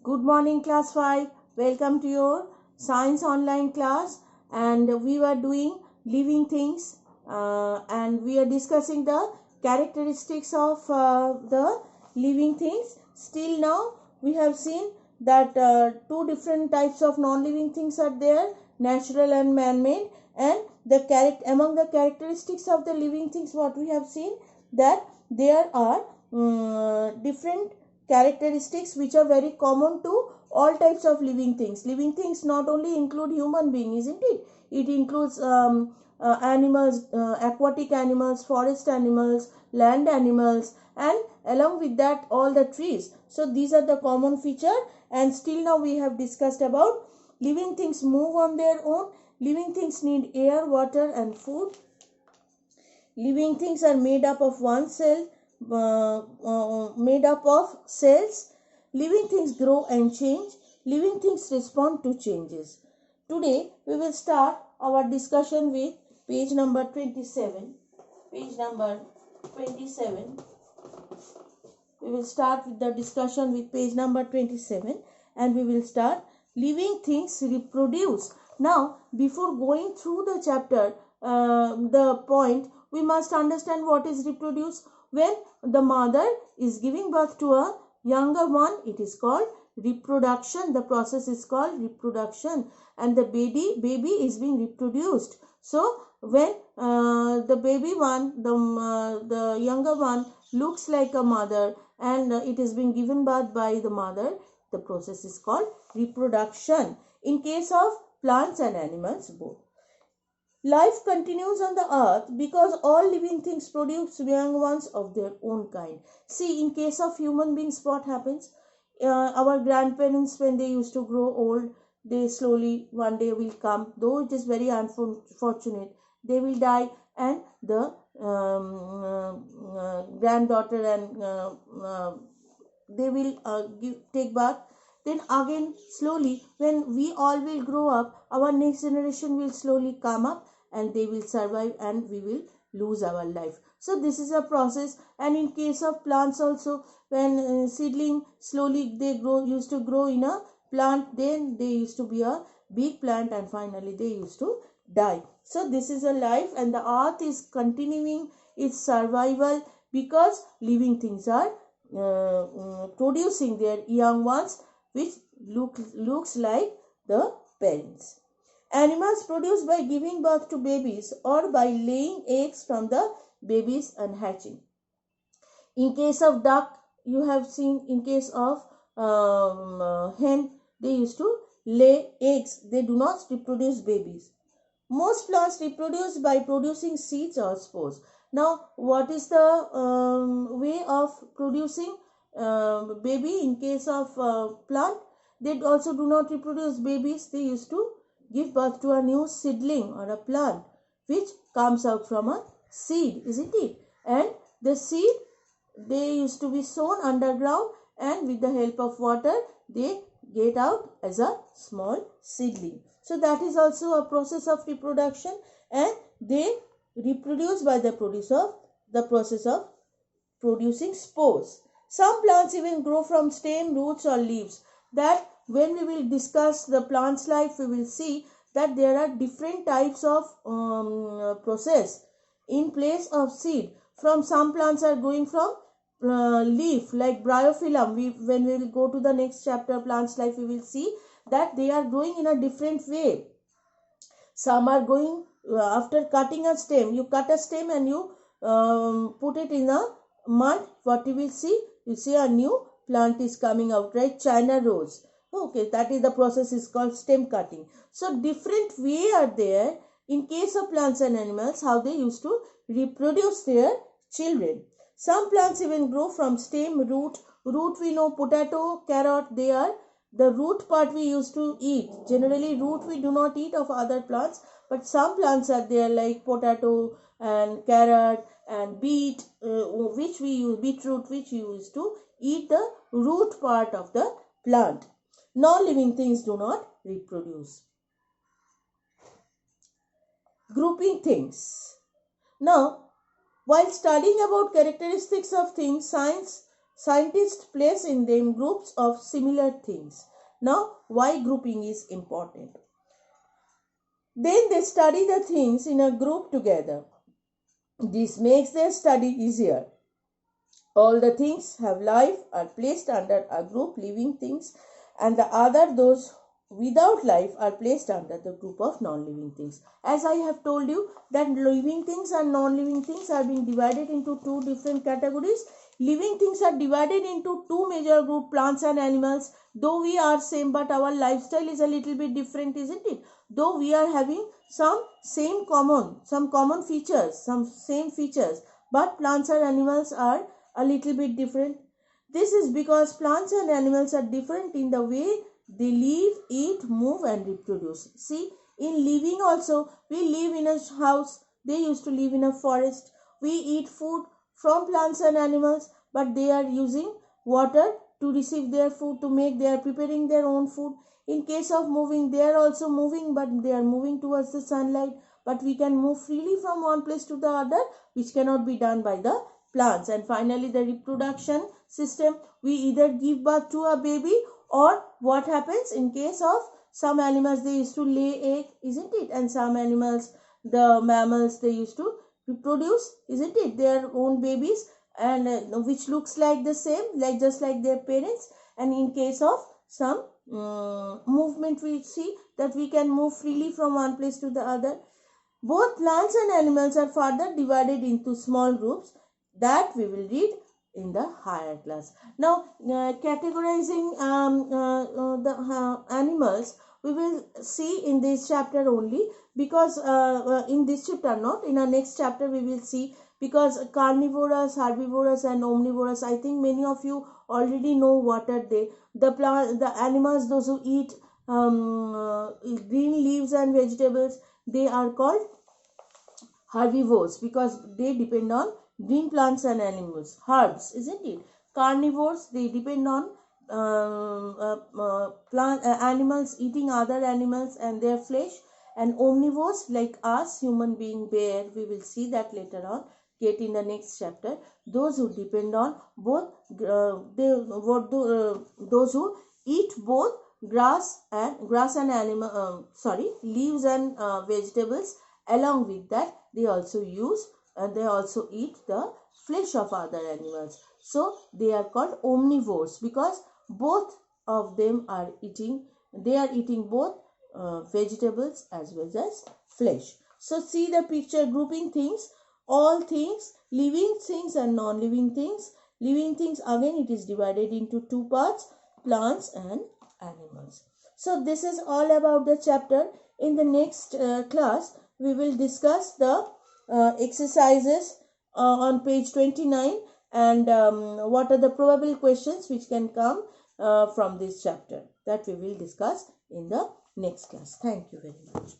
Good morning, class 5. Welcome to your science online class. And we were doing living things and we are discussing the characteristics of the living things. Still now, we have seen that two different types of non-living things are there, natural and man-made. And among the characteristics of the living things, what we have seen that there are different characteristics which are very common to all types of living things. Living things not only include human being, isn't it? It includes animals, aquatic animals, forest animals, land animals, and along with that all the trees. So these are the common feature. And still now we have discussed about living things move on their own. Living things need air, water, and food. Living things are made up of one cell, made up of cells. Living things grow and change. Living things respond to changes. Today we will start our discussion with page number 27. Page number 27. We will start with the discussion with page number 27 and we will start living things reproduce. Now, before going through the chapter, the point, we must understand what is reproduce. When the mother is giving birth to a younger one, it is called reproduction. The process is called reproduction, and the baby is being reproduced. So when the baby one, the younger one looks like a mother and it is being given birth by the mother, the process is called reproduction. In case of plants and animals both. Life continues on the earth because all living things produce young ones of their own kind. See, in case of human beings, what happens? Our grandparents, when they used to grow old, they slowly one day will come, though it is very unfortunate, they will die, and the granddaughter and they will take birth. Then again, slowly, when we all will grow up, our next generation will slowly come up and they will survive and we will lose our life. So this is a process. And in case of plants also, when seedling slowly they used to grow in a plant, then they used to be a big plant and finally they used to die. So this is a life, and the earth is continuing its survival because living things are producing their young ones which looks like the parents. Animals produce by giving birth to babies or by laying eggs from the babies and hatching. In case of duck, you have seen, in case of hen, they used to lay eggs. They do not reproduce babies. Most plants reproduce by producing seeds or spores. Now, what is the way of producing baby in case of plant? They also do not reproduce babies. They used to give birth to a new seedling or a plant which comes out from a seed, isn't it? And the seed, they used to be sown underground, and with the help of water they get out as a small seedling. So that is also a process of reproduction, and they reproduce by the process of producing spores. Some plants even grow from stem, roots or leaves. That when we will discuss the plant's life, we will see that there are different types of process in place of seed. From some plants are going from leaf like bryophyllum. When we will go to the next chapter, plant's life, we will see that they are growing in a different way. Some are going after cutting a stem. You cut a stem and you put it in a mud. What you will see? You see a new plant is coming out, right? China rose. Okay, that is the process is called stem cutting. So different way are there in case of plants and animals, how they used to reproduce their children. Some plants even grow from stem, root. Root we know, potato, carrot, they are the root part we used to eat. Generally root we do not eat of other plants, but some plants are there like potato and carrot and beetroot which we used to eat the root part of the plant. Non-living things do not reproduce. Grouping things. Now, while studying about characteristics of things, science Scientists place in them groups of similar things. Now, why grouping is important? Then they study the things in a group together. This makes their study easier. All the things have life are placed under a group living things, and the other, those without life, are placed under the group of non-living things. As I have told you that living things and non-living things are being divided into two different categories. Living things are divided into two major groups, plants and animals. Though we are same, but our lifestyle is a little bit different, isn't it? Though we are having some common features, some same features, but plants and animals are a little bit different. This is because plants and animals are different in the way they live, eat, move and reproduce. See, in living also, we live in a house, they used to live in a forest. We eat food from plants and animals, but they are using water to receive their food, they are preparing their own food. In case of moving, they are also moving, but they are moving towards the sunlight. But we can move freely from one place to the other, which cannot be done by the plants. And finally, the reproduction system, we either give birth to a baby, or what happens in case of some animals, they used to lay egg, isn't it? And some animals, the mammals, they used to reproduce, isn't it, their own babies, and which looks like the same, like just like their parents. And in case of some movement, we see that we can move freely from one place to the other. Both plants and animals are further divided into small groups that we will read in the higher class. Now, categorizing the animals, we will see in this chapter only, because in this chapter not, in our next chapter we will see, because carnivorous, herbivorous and omnivorous, I think many of you already know what are they. The animals, those who eat green leaves and vegetables, they are called herbivores, because they depend on green plants and animals, herbs, isn't it? Carnivores, they depend on animals eating other animals and their flesh. And omnivores, like us, human being, bear, we will see that later on, get in the next chapter. Those who depend on both, those who eat both grass and leaves and vegetables. Along with that, they also eat the flesh of other animals. So they are called omnivores, because both of them are eating both vegetables as well as flesh. So see the picture, grouping things, all things, living things and non-living things. Living things, again, it is divided into two parts, plants and animals. So this is all about the chapter. In the next class, we will discuss the exercises on page 29, and what are the probable questions which can come from this chapter, that we will discuss in the next class. Thank you very much.